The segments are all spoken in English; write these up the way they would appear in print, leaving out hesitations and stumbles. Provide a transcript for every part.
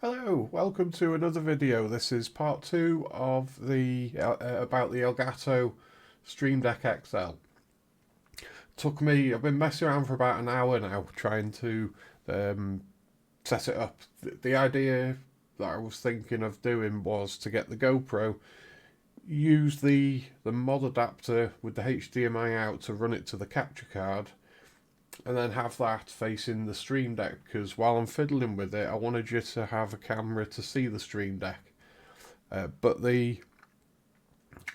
Hello, welcome to another video. This is part 2 of the about the Elgato Stream Deck XL. I've been messing around for about an hour now trying to set it up. The idea that I was thinking of doing was to get the GoPro, use the mod adapter with the HDMI out to run it to the capture card, and then have that facing the Stream Deck, because while I'm fiddling with it I wanted you to have a camera to see the Stream Deck. But the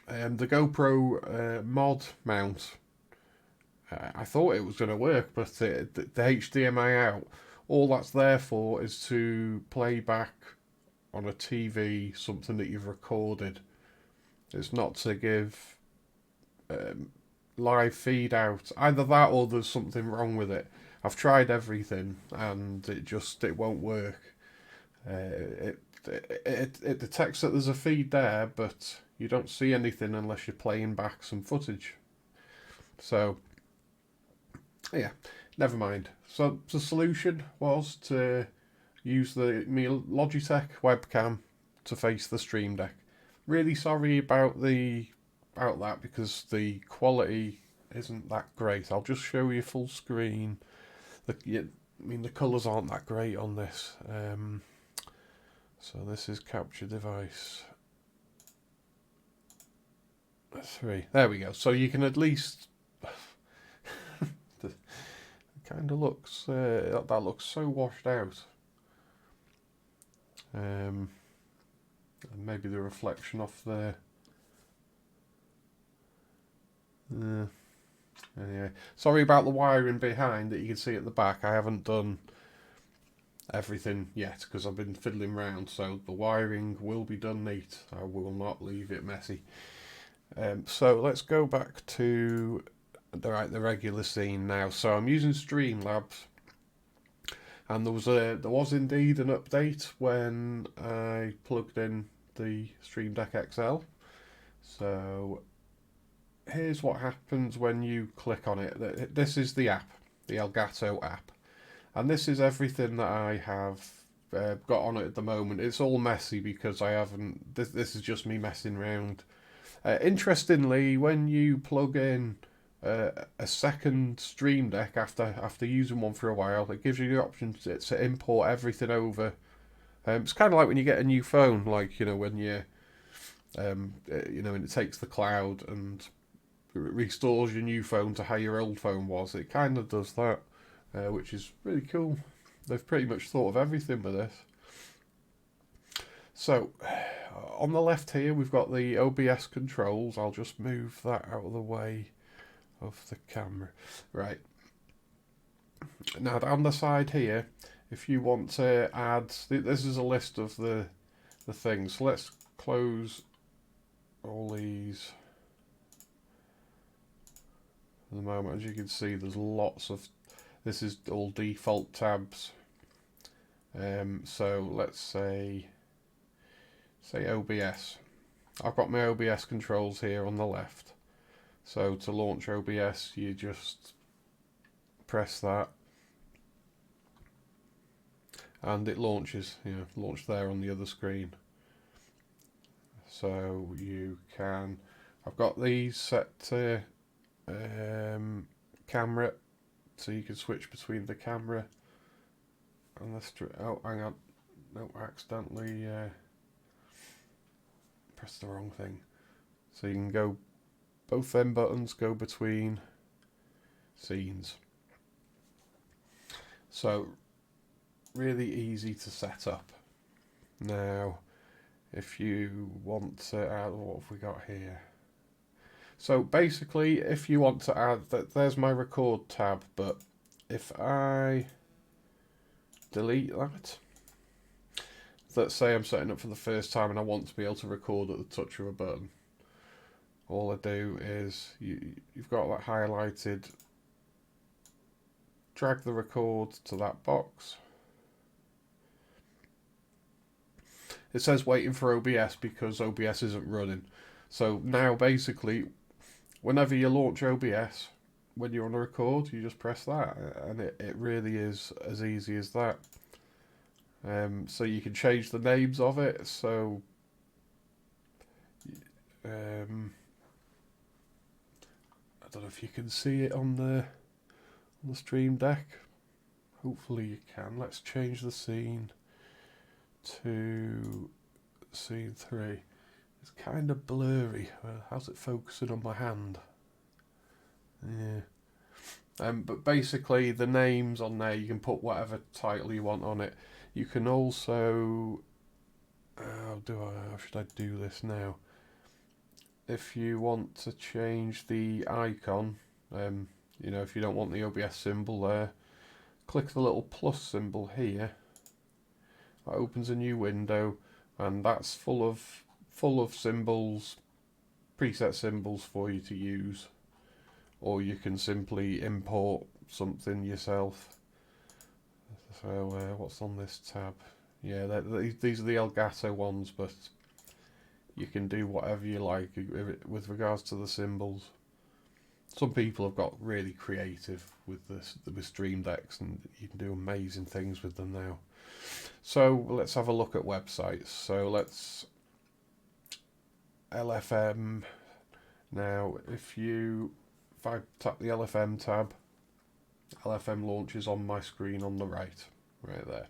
GoPro mod mount, I thought it was going to work, but the HDMI out, all that's there for is to play back on a TV something that you've recorded. It's not to give live feed out. Either that or there's something wrong with it. I've tried everything and it won't work. It detects that there's a feed there, but you don't see anything unless you're playing back some footage. So yeah, never mind. So the solution was to use the Logitech webcam to face the Stream Deck. Really sorry about that because the quality isn't that great. I'll just show you full screen. The colours aren't that great on this. So this is capture device 3. There we go. So you can at least it kind of looks that looks so washed out. And maybe the reflection off there. Anyway, sorry about the wiring behind that you can see at the back. I haven't done everything yet because I've been fiddling around, so the wiring will be done neat. I will not leave it messy. So let's go back to the regular scene now. So I'm using Streamlabs, and there was indeed an update when I plugged in the Stream Deck XL. So here's what happens when you click on it. This is the app, the Elgato app, and this is everything that I have got on it at the moment. It's all messy because I haven't. This is just me messing around. Interestingly, when you plug in a second Stream Deck after using one for a while, it gives you the option to import everything over. It's kind of like when you get a new phone, like when you and it takes the cloud and restores your new phone to how your old phone was. It kind of does that, which is really cool. They've pretty much thought of everything with this. So on the left here we've got the OBS controls. I'll just move that out of the way of the camera. Right, now down the side here, if you want to add, this is a list of the things. So let's close all these. At the moment, as you can see, there's lots of, this is all default tabs. So let's say OBS. I've got my OBS controls here on the left. So to launch OBS, you just press that, and it launches. Launch there on the other screen. So you can. I've got these set to camera, so you can switch between the camera and the oh, hang on, no, I accidentally pressed the wrong thing. So you can go, both them buttons go between scenes. So really easy to set up. Now if you want to add, what have we got here? So basically, if you want to add that, there's my record tab, but if I delete that, let's say I'm setting up for the first time and I want to be able to record at the touch of a button, all I do is you've got that highlighted, drag the record to that box. It says waiting for OBS because OBS isn't running. So now basically, whenever you launch OBS, when you're on a record, you just press that, and it really is as easy as that. So you can change the names of it. So I don't know if you can see it on the Stream Deck. Hopefully you can. Let's change the scene to scene 3. It's kind of blurry. How's it focusing on my hand? Yeah. But basically the names on there, you can put whatever title you want on it. You can also, how should I do this now? If you want to change the icon, you know, if you don't want the OBS symbol there, click the little plus symbol here. That opens a new window, and that's full of symbols, preset symbols for you to use. Or you can simply import something yourself. So what's on this tab? Yeah, these are the Elgato ones, but you can do whatever you like with regards to the symbols. Some people have got really creative with Stream Decks, and you can do amazing things with them now. So let's have a look at websites. So let's LFM. Now if I tap the LFM tab, LFM launches on my screen on the right there.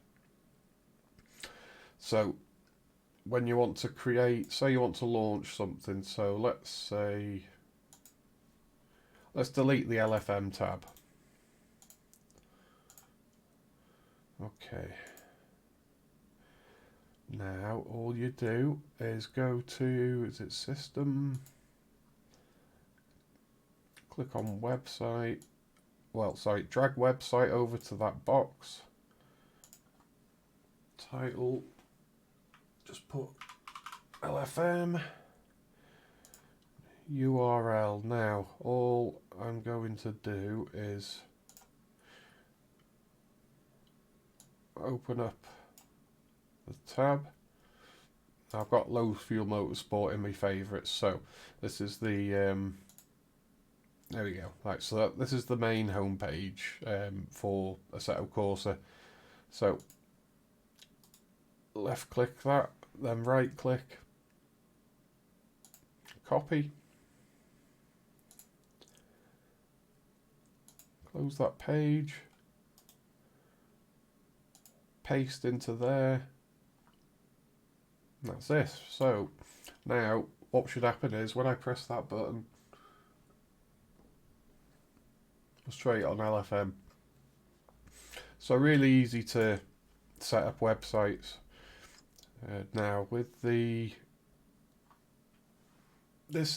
So when you want to create, say you want to launch something, so let's delete the LFM tab. Okay. Now all you do is go to, is it System? Click on Website. Well, sorry, drag Website over to that box. Title. Just put LFM. URL. Now, all I'm going to do is open up the tab. I've got Low Fuel Motorsport in my favourites, so this is the there we go. Right, so this is the main homepage for Assetto Corsa. So left click that, then right click, copy, close that page, paste into there. And that's it. So now what should happen is when I press that button, straight on LFM. So really easy to set up websites. Now with this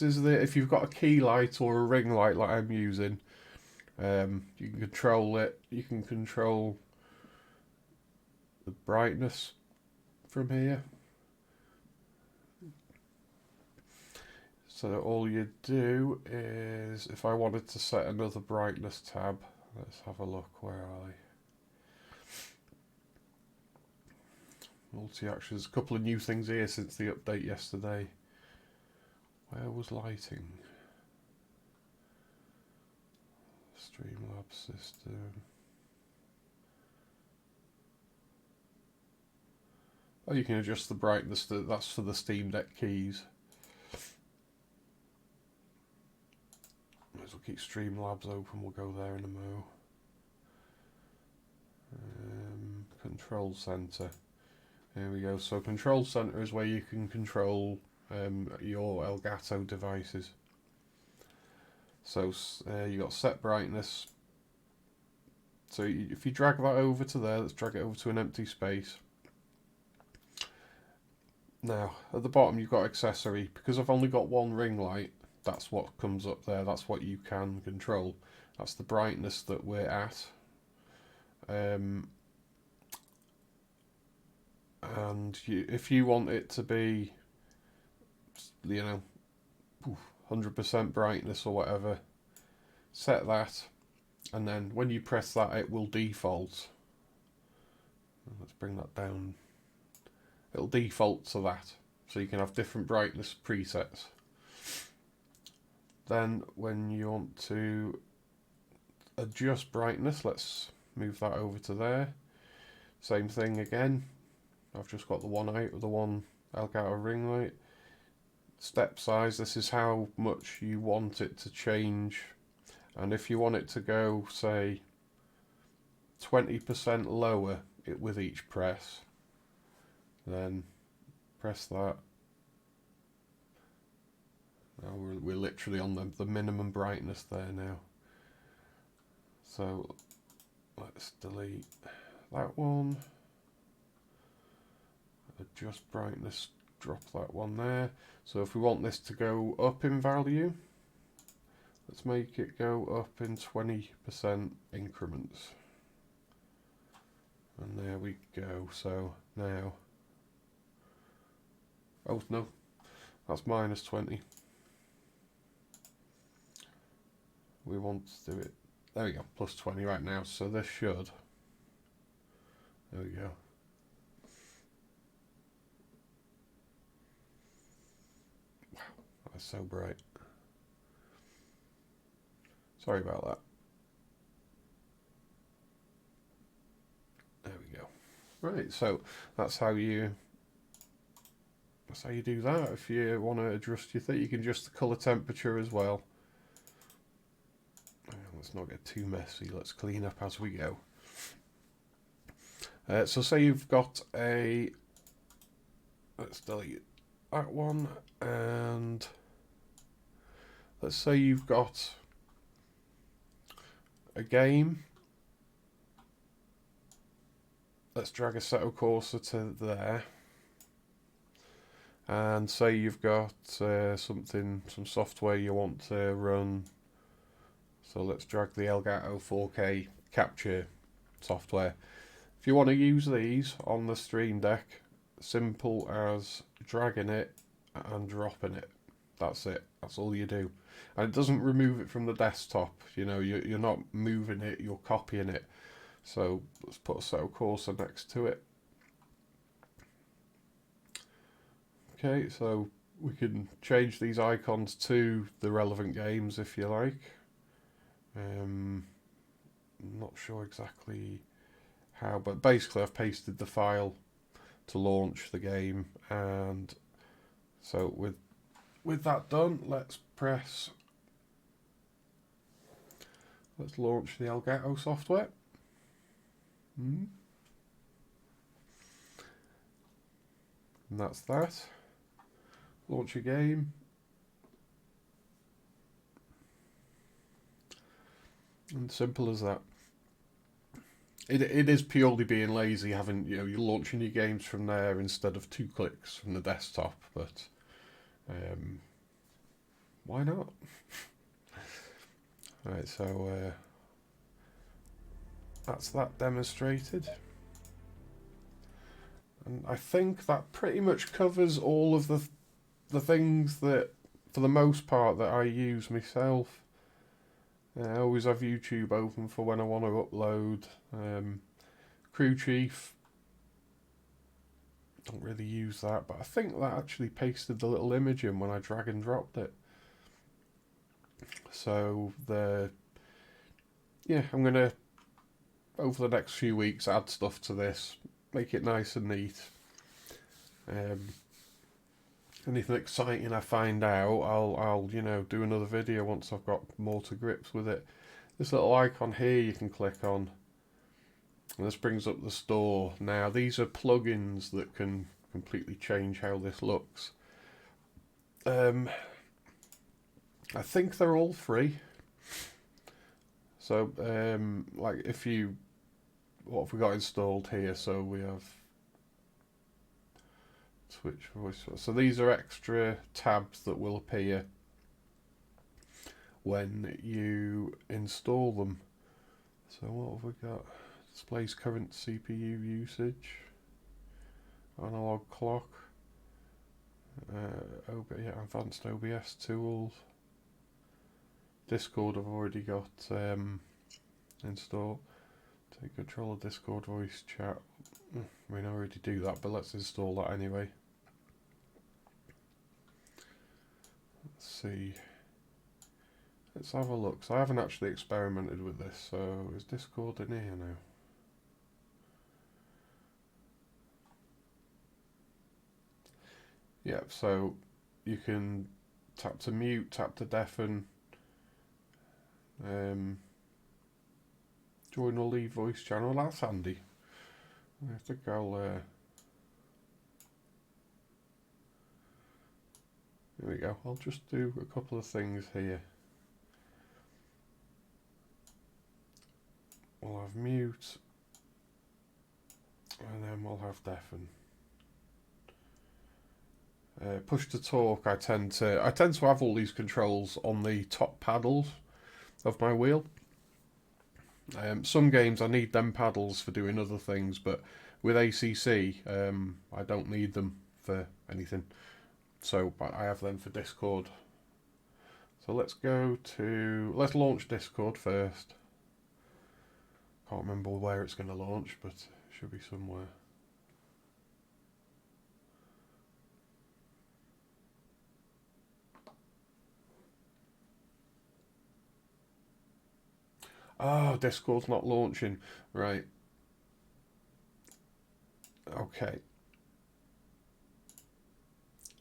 is if you've got a key light or a ring light like I'm using, you can control it. You can control the brightness from here. So all you do is, if I wanted to set another brightness tab, let's have a look, where are they? Multi-actions, a couple of new things here since the update yesterday. Where was lighting? Streamlabs system. Oh, you can adjust the brightness, that's for the Steam Deck keys. Might as well keep Streamlabs open, we'll go there in a mo. Control center. There we go. So control center is where you can control your Elgato devices. So you got set brightness. So if you drag that over to there, let's drag it over to an empty space. Now at the bottom you've got accessory. Because I've only got one ring light, that's what comes up there. That's what you can control. That's the brightness that we're at. And if you want it to be, 100% brightness or whatever, set that, and then when you press that it will default. Let's bring that down. It'll default to that, so you can have different brightness presets. Then when you want to adjust brightness, let's move that over to there. Same thing again, I've just got the one Elgato ring light. Step size, this is how much you want it to change, and if you want it to go, say, 20% lower with each press, then press that. Now we're literally on the minimum brightness there now. So let's delete that one. Adjust brightness, drop that one there. So if we want this to go up in value, let's make it go up in 20% increments. And there we go. So now, oh no, that's minus 20. We want to do it, there we go, plus 20 right now. So this should, there we go. Wow, that's so bright. Sorry about that. There we go. Right, so that's how you do that. If you want to adjust your thing, you can adjust the colour temperature as well. Let's not get too messy. Let's clean up as we go. So say you've got a, let's delete that one, and let's say you've got a game. Let's drag Assetto Corsa to there, and say you've got some software you want to run. So let's drag the Elgato 4K capture software. If you want to use these on the Stream Deck, simple as dragging it and dropping it. That's it. That's all you do. And it doesn't remove it from the desktop. You know, you're not moving it, you're copying it. So let's put Assetto Corsa next to it. Okay, so we can change these icons to the relevant games if you like. I'm not sure exactly how, but basically I've pasted the file to launch the game, and so with that done, let's launch the Elgato software. And that's that. Launch a game. And simple as that. It is purely being lazy, having, you know, you're launching your games from there instead of 2 clicks from the desktop, but why not? Right, so that's that demonstrated. And I think that pretty much covers all of the things that, for the most part, that I use myself. I always have YouTube open for when I want to upload. Crew Chief, don't really use that, but I think that actually pasted the little image in when I drag and dropped it. So yeah, I'm gonna, over the next few weeks, add stuff to this, make it nice and neat. Anything exciting I find out, I'll you know, do another video once I've got more to grips with it. This little icon here you can click on, and this brings up the store. Now these are plugins that can completely change how this looks. I think they're all free. So like if you, what have we got installed here? So we have Switch voice. So these are extra tabs that will appear when you install them. So what have we got? Displays current CPU usage, analog clock, advanced OBS tools, Discord I've already got installed. Take control of Discord voice chat. I mean, I already do that, but let's install that anyway. Let's see. Let's have a look. So I haven't actually experimented with this. So is Discord in here now? Yeah, so you can tap to mute, tap to deafen, join or leave voice channel. That's handy. I think I'll. There we go. I'll just do a couple of things here. We'll have mute, and then we'll have deafen. Push to talk. I tend to have all these controls on the top paddles of my wheel. Some games I need them paddles for doing other things, but with ACC, I don't need them for anything. So I have them for Discord. So let's launch Discord first. Can't remember where it's going to launch, but it should be somewhere. Oh, Discord's not launching. Right. Okay.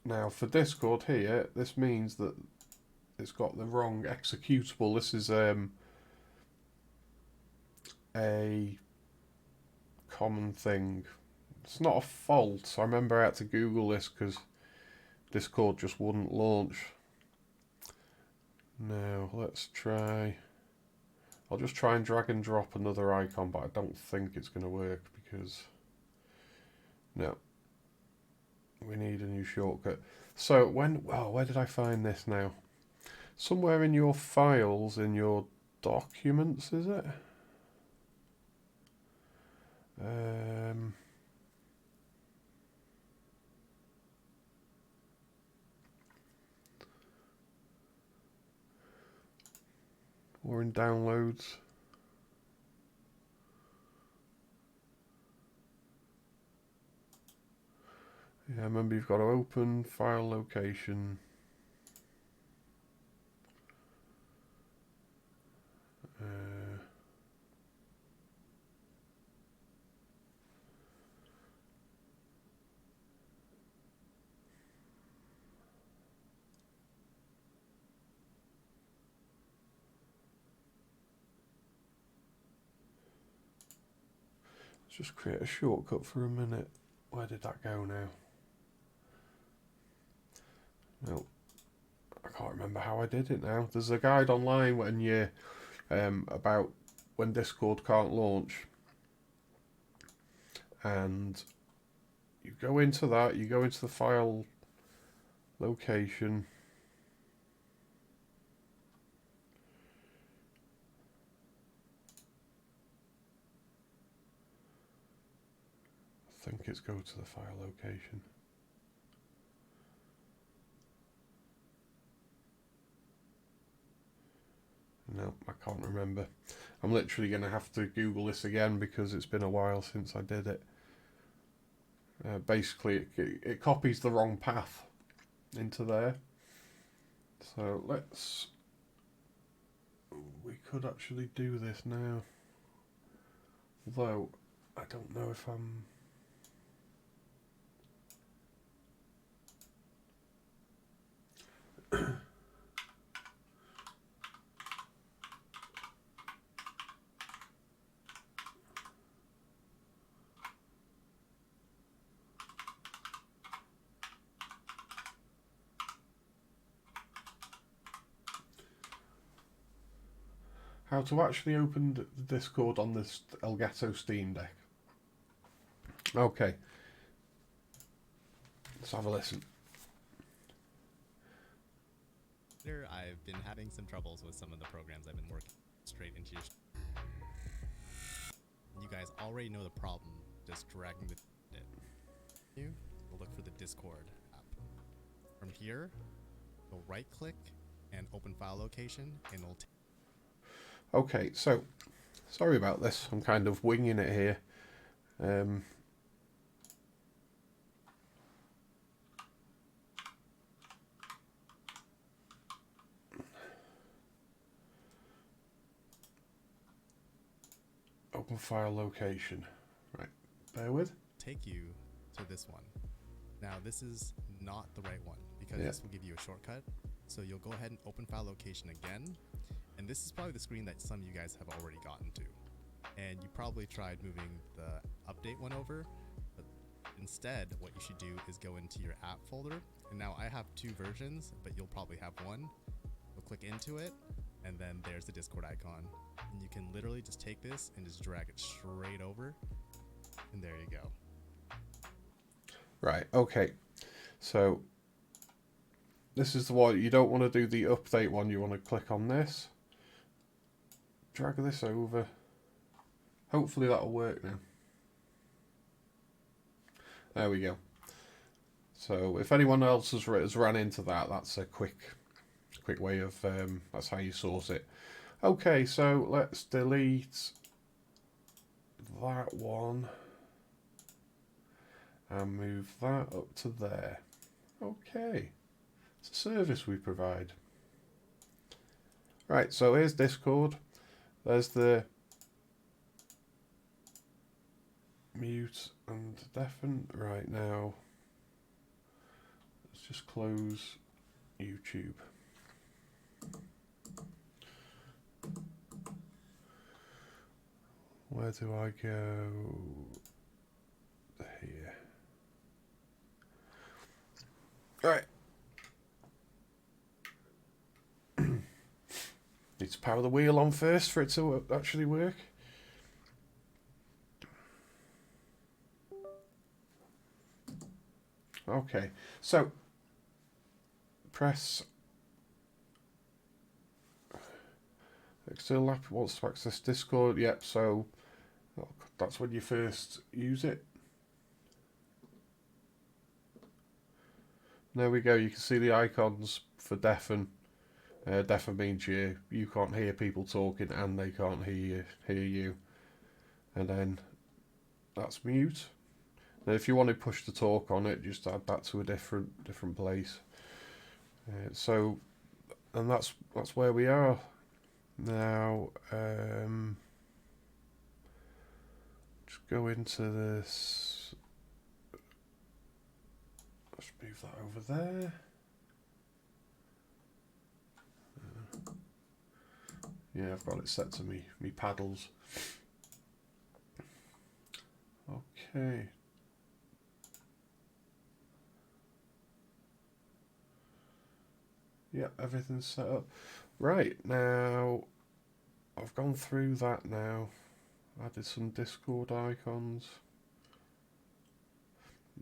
Now for Discord here, this means that it's got the wrong executable. This is a common thing. It's not a fault. I remember I had to Google this because Discord just wouldn't launch. Now let's try. I'll just try and drag and drop another icon, but I don't think it's going to work because no. We need a new shortcut. So where did I find this now? Somewhere in your files, in your documents, is it? Or in downloads. Yeah, remember you've got to open file location. Let's just create a shortcut for a minute. Where did that go now? No, I can't remember how I did it now. There's a guide online when you about when Discord can't launch, and you go into that. You go into the file location. I think it's go to the file location. No, I can't remember. I'm literally going to have to Google this again because it's been a while since I did it. Basically, it copies the wrong path into there. So we could actually do this now. Although, I don't know if I'm... how to actually open the Discord on this Elgato Stream Deck. Okay. Let's have a listen. I've been having some troubles with some of the programs I've been working straight into your... You guys already know the problem, just dragging it. You will look for the Discord app. From here, you'll right click and open file location and it'll Okay, so sorry about this. I'm kind of winging it here. Open file location. Right, bear with. take you to this one. Now this is not the right one because this will give you a shortcut. So you'll go ahead and open file location again. And this is probably the screen that some of you guys have already gotten to. And you probably tried moving the update one over, but instead what you should do is go into your app folder. And now I have 2 versions, but you'll probably have one. You'll click into it, and then there's the Discord icon. And you can literally just take this and just drag it straight over, and there you go. Right, okay. So this is the one, you don't want to do the update one, you want to click on this. Drag this over. Hopefully that'll work now. There we go. So if anyone else has ran into that, that's a quick way of, that's how you source it. Okay, so let's delete that one and move that up to there. Okay, it's a service we provide. Right, so here's Discord. There's the mute and deafen. Right now, let's just close YouTube. Where do I go? Here. Right. Need to power the wheel on first for it to actually work. Okay, so press external app wants to access Discord. Yep, so that's when you first use it. There we go, you can see the icons for deafen. Deafen means you can't hear people talking and they can't hear you. And then that's mute. Now if you want to push the talk on it, just add that to a different place. So, and that's where we are now. Just go into this. Let's move that over there. Yeah, I've got it set to me paddles. Okay. Yeah, everything's set up. Right, now I've gone through that now. Added some Discord icons.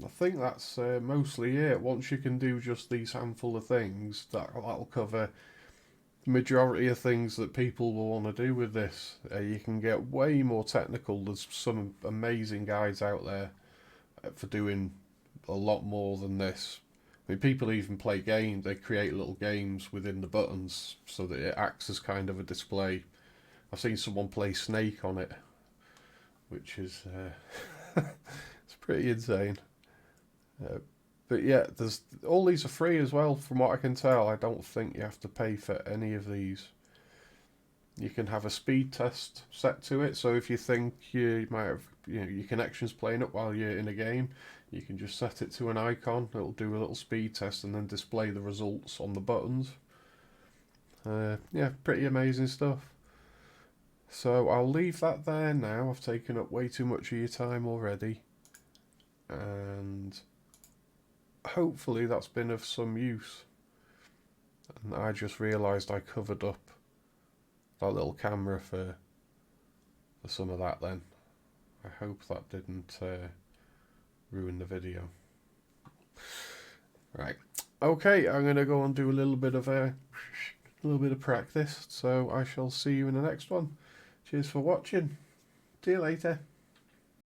I think that's mostly it. Once you can do just these handful of things, that'll cover the majority of things that people will want to do with this. You can get way more technical. There's some amazing guides out there for doing a lot more than this. I mean, people even play games. They create little games within the buttons so that it acts as kind of a display. I've seen someone play Snake on it, which is it's pretty insane. But yeah, there's all these are free as well, from what I can tell. I don't think you have to pay for any of these. You can have a speed test set to it, so if you think you might have your connection's playing up while you're in a game, you can just set it to an icon. It'll do a little speed test and then display the results on the buttons. Yeah, pretty amazing stuff. So I'll leave that there now. I've taken up way too much of your time already, and hopefully that's been of some use. And I just realised I covered up that little camera for some of that then. I hope that didn't ruin the video. Right. Okay, I'm going to go and do a little bit of practice, so I shall see you in the next one. Cheers for watching. See you later.